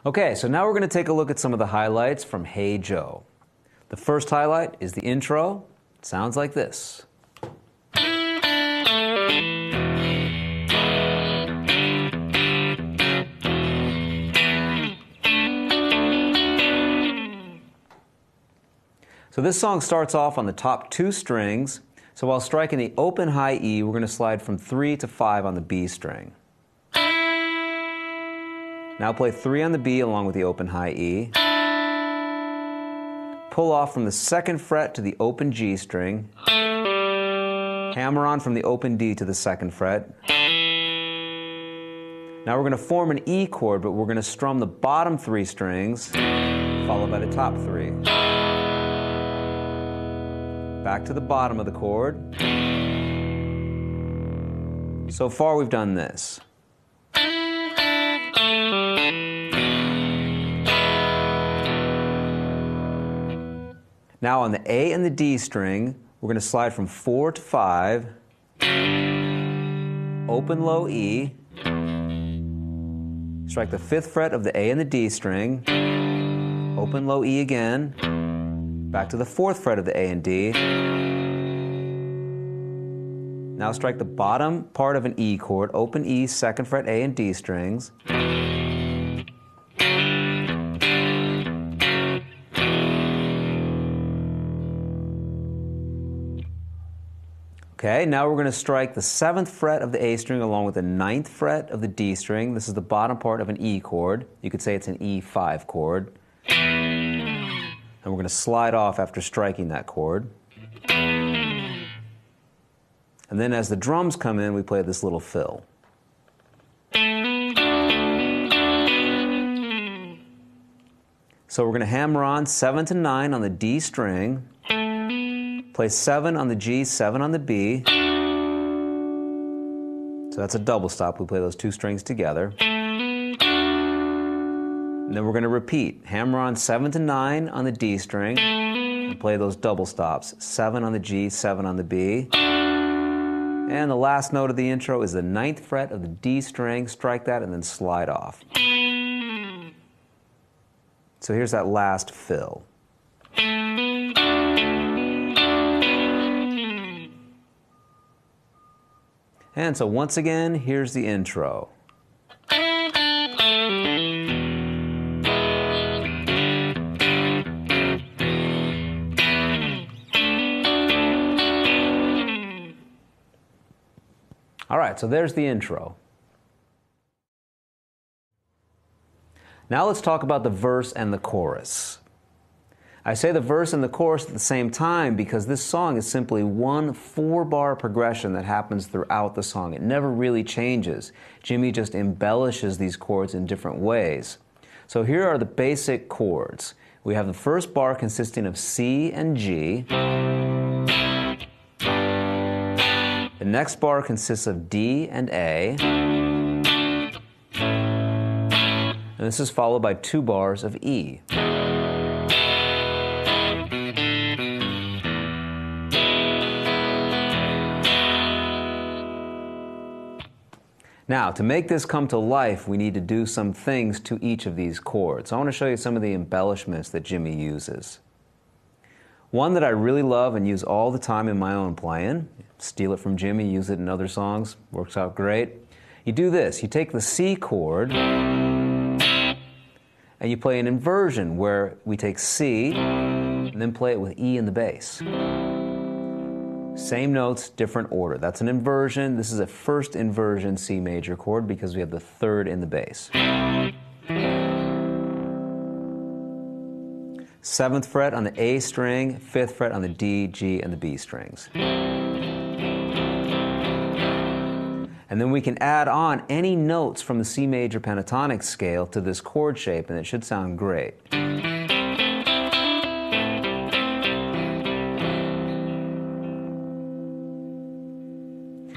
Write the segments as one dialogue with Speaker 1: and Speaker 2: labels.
Speaker 1: Okay, so now we're going to take a look at some of the highlights from Hey Joe. The first highlight is the intro. It sounds like this. So this song starts off on the top 2 strings. So while striking the open high E, we're going to slide from 3 to 5 on the B string. Now play 3 on the B along with the open high E. Pull off from the 2nd fret to the open G string. Hammer on from the open D to the 2nd fret. Now we're going to form an E chord, but we're going to strum the bottom 3 strings, followed by the top 3. Back to the bottom of the chord. So far we've done this. Now on the A and the D string, we're going to slide from 4 to 5, open low E, strike the 5th fret of the A and the D string, open low E again, back to the 4th fret of the A and D. Now strike the bottom part of an E chord, open E, 2nd fret A and D strings. Okay, now we're going to strike the 7th fret of the A string along with the 9th fret of the D string. This is the bottom part of an E chord. You could say it's an E5 chord. And we're going to slide off after striking that chord. And then as the drums come in, we play this little fill. So we're going to hammer on 7 to 9 on the D string, play 7 on the G, 7 on the B. So that's a double stop. We play those 2 strings together. And then we're going to repeat. Hammer on 7 to 9 on the D string, and play those double stops. 7 on the G, 7 on the B. And the last note of the intro is the 9th fret of the D string. Strike that and then slide off. So here's that last fill. And so once again, here's the intro. All right, so there's the intro. Now let's talk about the verse and the chorus. I say the verse and the chorus at the same time because this song is simply one 4-bar progression that happens throughout the song. It never really changes. Jimmy just embellishes these chords in different ways. So here are the basic chords. We have the first bar consisting of C and G. The next bar consists of D and A. And this is followed by 2 bars of E. Now, to make this come to life, we need to do some things to each of these chords. So I want to show you some of the embellishments that Jimmy uses. One that I really love and use all the time in my own playing, steal it from Jimmy, use it in other songs, works out great. You do this, you take the C chord and you play an inversion where we take C and then play it with E in the bass. Same notes, different order. That's an inversion. This is a first inversion C major chord because we have the 3rd in the bass. 7th fret on the A string, 5th fret on the D, G, and the B strings. And then we can add on any notes from the C major pentatonic scale to this chord shape, and it should sound great.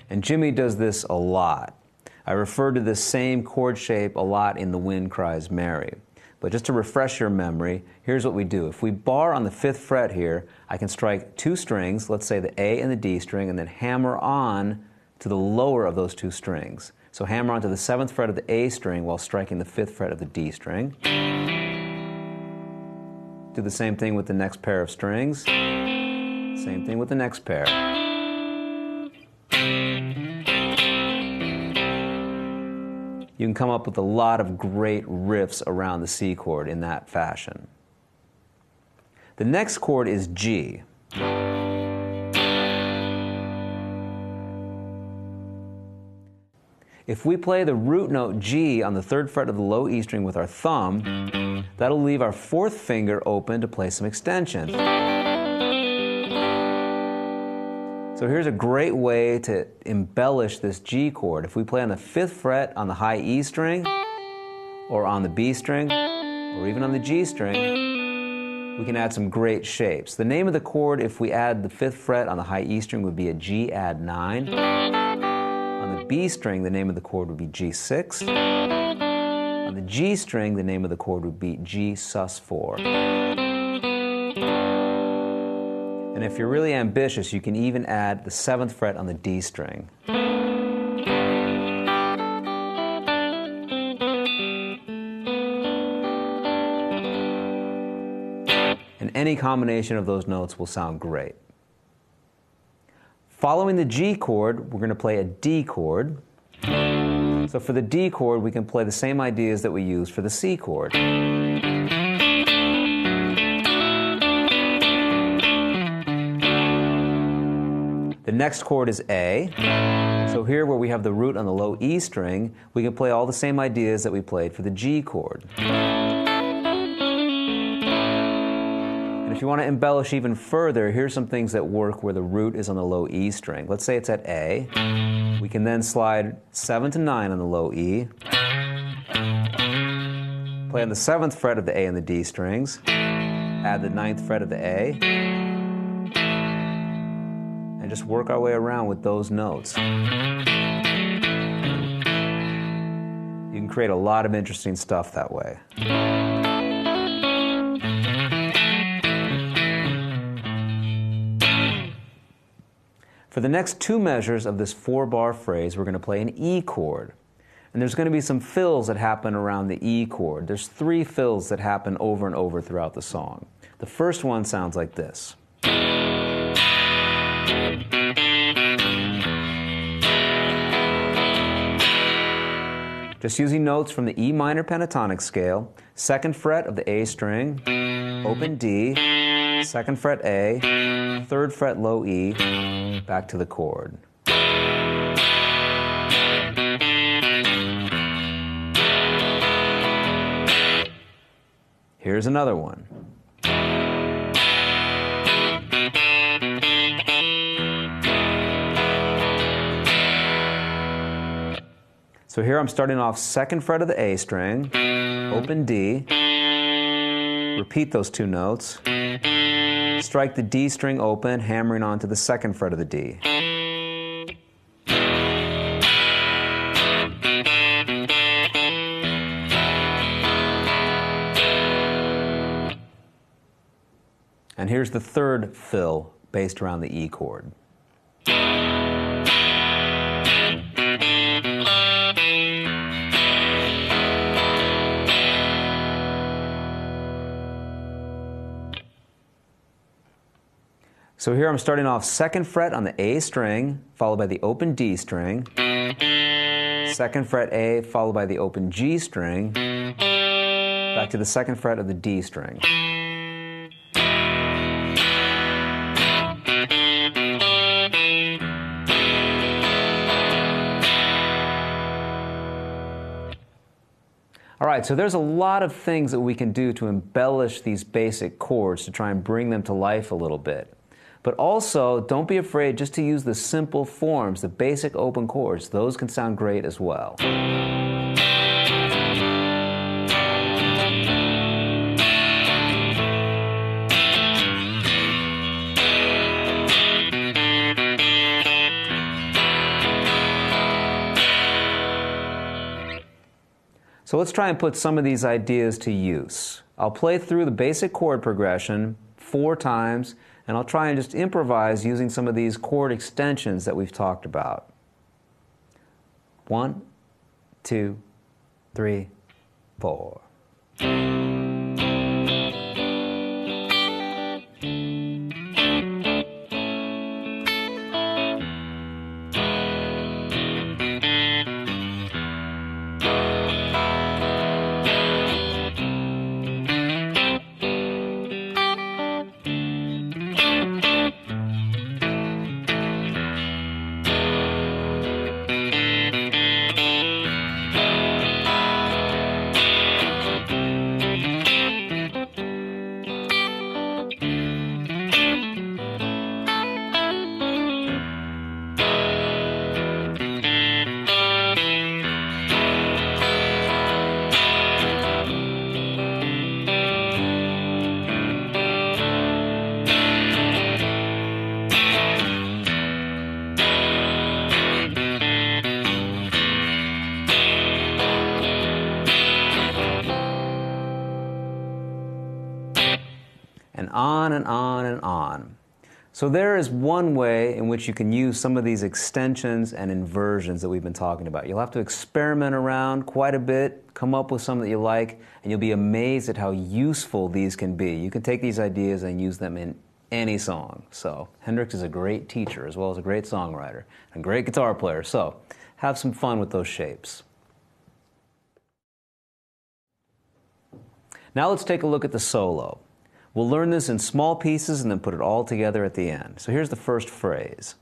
Speaker 1: And Jimmy does this a lot. I refer to this same chord shape a lot in The Wind Cries Mary. But just to refresh your memory, here's what we do. If we bar on the 5th fret here, I can strike 2 strings, let's say the A and the D string, and then hammer on to the lower of those 2 strings. So hammer onto the 7th fret of the A string while striking the 5th fret of the D string. Do the same thing with the next pair of strings. Same thing with the next pair. You can come up with a lot of great riffs around the C chord in that fashion. The next chord is G. If we play the root note G on the 3rd fret of the low E string with our thumb, that'll leave our 4th finger open to play some extensions. So here's a great way to embellish this G chord. If we play on the 5th fret on the high E string, or on the B string, or even on the G string, we can add some great shapes. The name of the chord, if we add the 5th fret on the high E string, would be a G add 9. On the B string, the name of the chord would be G6. On the G string, the name of the chord would be G sus4. And if you're really ambitious, you can even add the 7th fret on the D string. And any combination of those notes will sound great. Following the G chord, we're going to play a D chord. So for the D chord, we can play the same ideas that we used for the C chord. The next chord is A. So here where we have the root on the low E string, we can play all the same ideas that we played for the G chord. And if you want to embellish even further, here's some things that work where the root is on the low E string. Let's say it's at A. We can then slide 7 to 9 on the low E. Play on the 7th fret of the A and the D strings. Add the 9th fret of the A. And just work our way around with those notes. You can create a lot of interesting stuff that way. For the next 2 measures of this 4-bar phrase, we're going to play an E chord. And there's going to be some fills that happen around the E chord. There's 3 fills that happen over and over throughout the song. The first one sounds like this. Just using notes from the E minor pentatonic scale, 2nd fret of the A string, open D, 2nd fret A, 3rd fret low E, back to the chord. Here's another one. So here I'm starting off 2nd fret of the A string, open D, repeat those 2 notes, strike the D string open, hammering onto the 2nd fret of the D. And here's the 3rd fill based around the E chord. So here I'm starting off 2nd fret on the A string, followed by the open D string, 2nd fret A, followed by the open G string, back to the 2nd fret of the D string. All right, so there's a lot of things that we can do to embellish these basic chords to try and bring them to life a little bit. But also, don't be afraid just to use the simple forms, the basic open chords. Those can sound great as well. So let's try and put some of these ideas to use. I'll play through the basic chord progression 4 times, and I'll try and just improvise using some of these chord extensions that we've talked about. 1, 2, 3, 4. And on and on and on. So there is one way in which you can use some of these extensions and inversions that we've been talking about. You'll have to experiment around quite a bit, come up with some that you like, and you'll be amazed at how useful these can be. You can take these ideas and use them in any song. So Hendrix is a great teacher as well as a great songwriter and a great guitar player. So have some fun with those shapes. Now let's take a look at the solo. We'll learn this in small pieces and then put it all together at the end. So here's the first phrase.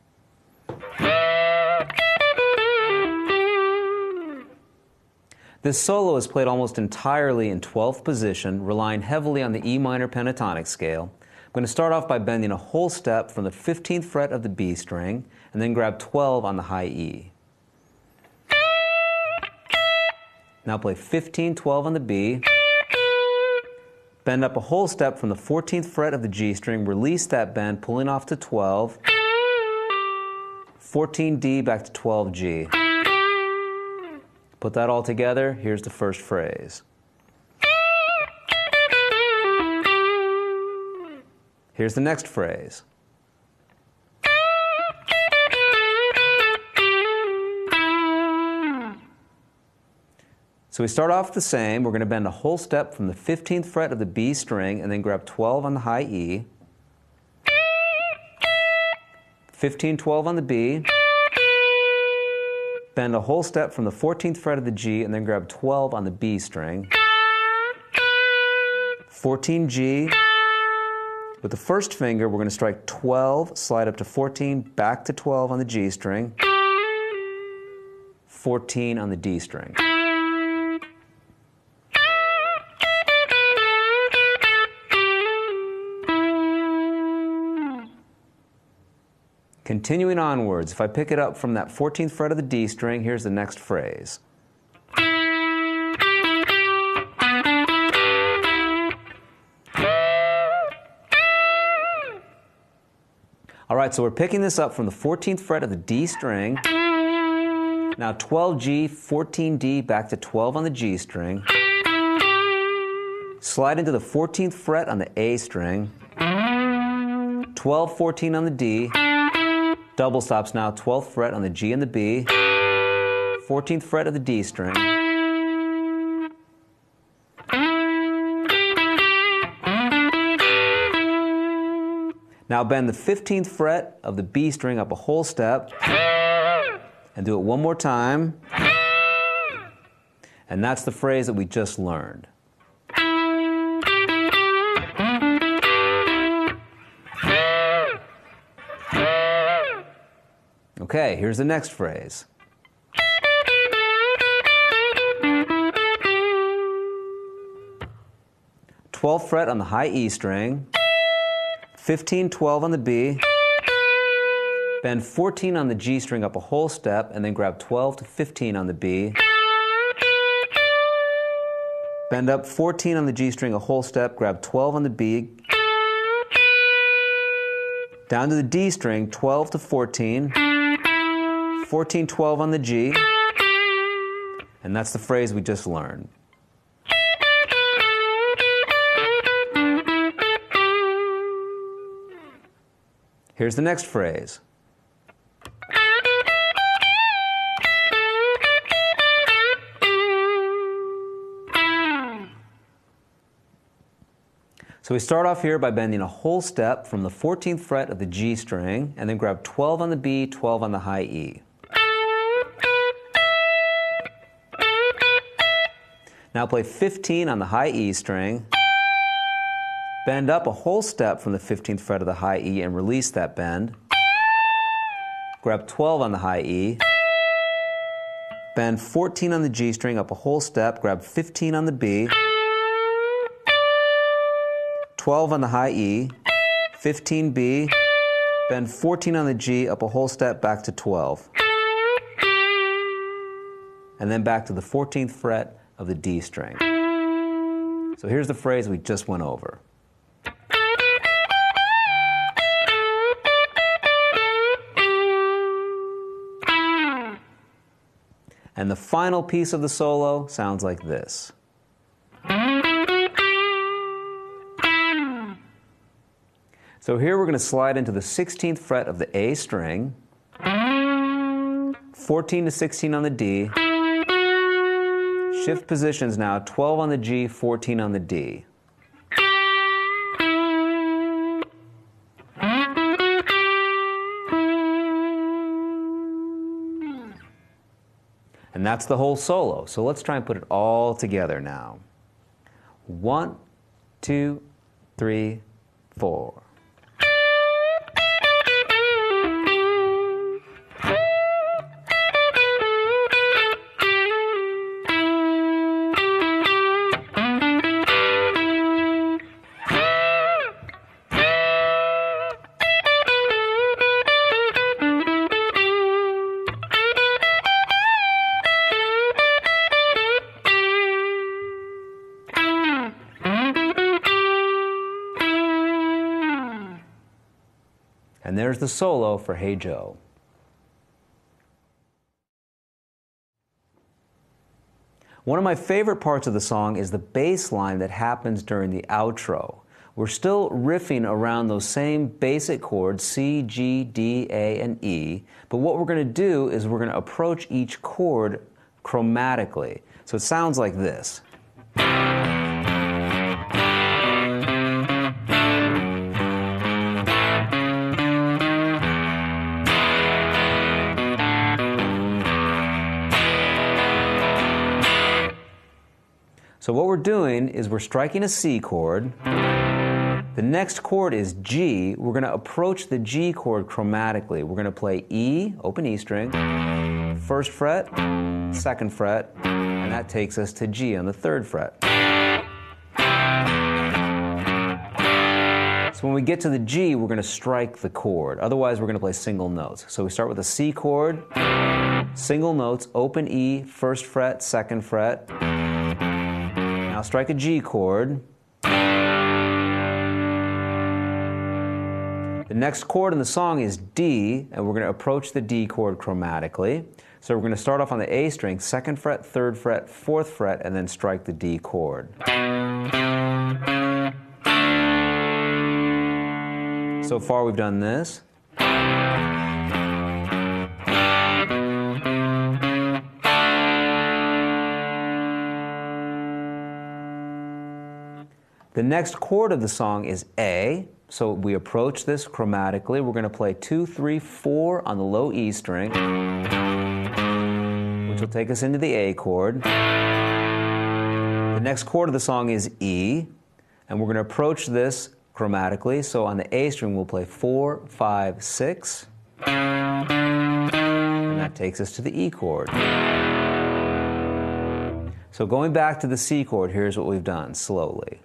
Speaker 1: This solo is played almost entirely in 12th position, relying heavily on the E minor pentatonic scale. I'm going to start off by bending a whole step from the 15th fret of the B string and then grab 12 on the high E. Now play 15, 12 on the B. Bend up a whole step from the 14th fret of the G string, release that bend, pulling off to 12, 14D back to 12G. Put that all together, here's the first phrase. Here's the next phrase. So we start off the same. We're going to bend a whole step from the 15th fret of the B string and then grab 12 on the high E. 15, 12 on the B. Bend a whole step from the 14th fret of the G and then grab 12 on the B string. 14G. With the first finger, we're going to strike 12, slide up to 14, back to 12 on the G string. 14 on the D string. Continuing onwards, if I pick it up from that 14th fret of the D string, here's the next phrase. All right, so we're picking this up from the 14th fret of the D string. Now 12G, 14D, back to 12 on the G string. Slide into the 14th fret on the A string. 12, 14 on the D. Double stops now, 12th fret on the G and the B, 14th fret of the D string. Now bend the 15th fret of the B string up a whole step, and do it one more time, and that's the phrase that we just learned. Okay, here's the next phrase. Twelfth fret on the high E string, 15, 12 on the B, bend 14 on the G string up a whole step, and then grab 12 to 15 on the B. Bend up 14 on the G string a whole step, grab 12 on the B. Down to the D string, 12 to 14. 14, 12 on the G, and that's the phrase we just learned. Here's the next phrase. So we start off here by bending a whole step from the 14th fret of the G string, and then grab 12 on the B, 12 on the high E. Now play 15 on the high E string, bend up a whole step from the 15th fret of the high E and release that bend. Grab 12 on the high E, bend 14 on the G string up a whole step, grab 15 on the B, 12 on the high E, 15 B, bend 14 on the G up a whole step back to 12. And then back to the 14th fret of the D string. So here's the phrase we just went over. And the final piece of the solo sounds like this. So here we're going to slide into the 16th fret of the A string, 14 to 16 on the D, shift positions now, 12 on the G, 14 on the D. And that's the whole solo. So let's try and put it all together now. 1, 2, 3, 4. And there's the solo for Hey Joe. One of my favorite parts of the song is the bass line that happens during the outro. We're still riffing around those same basic chords, C, G, D, A, and E, but what we're going to do is we're going to approach each chord chromatically. So it sounds like this. So what we're doing is we're striking a C chord. The next chord is G. We're going to approach the G chord chromatically. We're going to play E, open E string, 1st fret, 2nd fret, and that takes us to G on the 3rd fret. So when we get to the G, we're going to strike the chord. Otherwise, we're going to play single notes. So we start with a C chord, single notes, open E, 1st fret, 2nd fret. Now strike a G chord. The next chord in the song is D, and we're going to approach the D chord chromatically. So we're going to start off on the A string, 2nd fret, 3rd fret, 4th fret, and then strike the D chord. So far we've done this. The next chord of the song is A, so we approach this chromatically. We're going to play 2, 3, 4 on the low E string, which will take us into the A chord. The next chord of the song is E, and we're going to approach this chromatically. So on the A string, we'll play 4, 5, 6, and that takes us to the E chord. So going back to the C chord, here's what we've done slowly.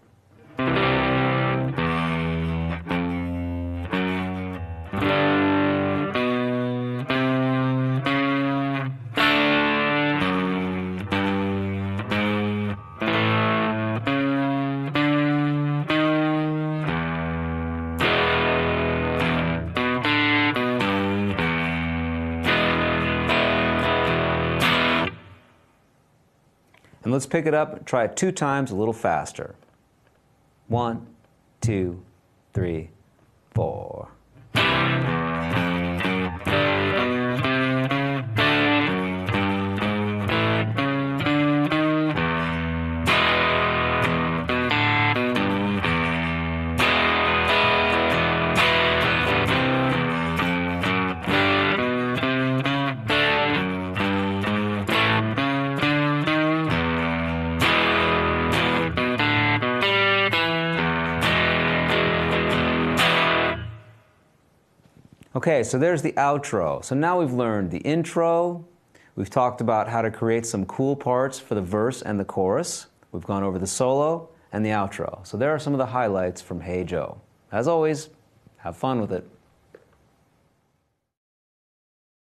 Speaker 1: And let's pick it up, try it 2 times, a little faster. 1, 2, 3, 4. Okay, so there's the outro. So now we've learned the intro. We've talked about how to create some cool parts for the verse and the chorus. We've gone over the solo and the outro. So there are some of the highlights from Hey Joe. As always, have fun with it.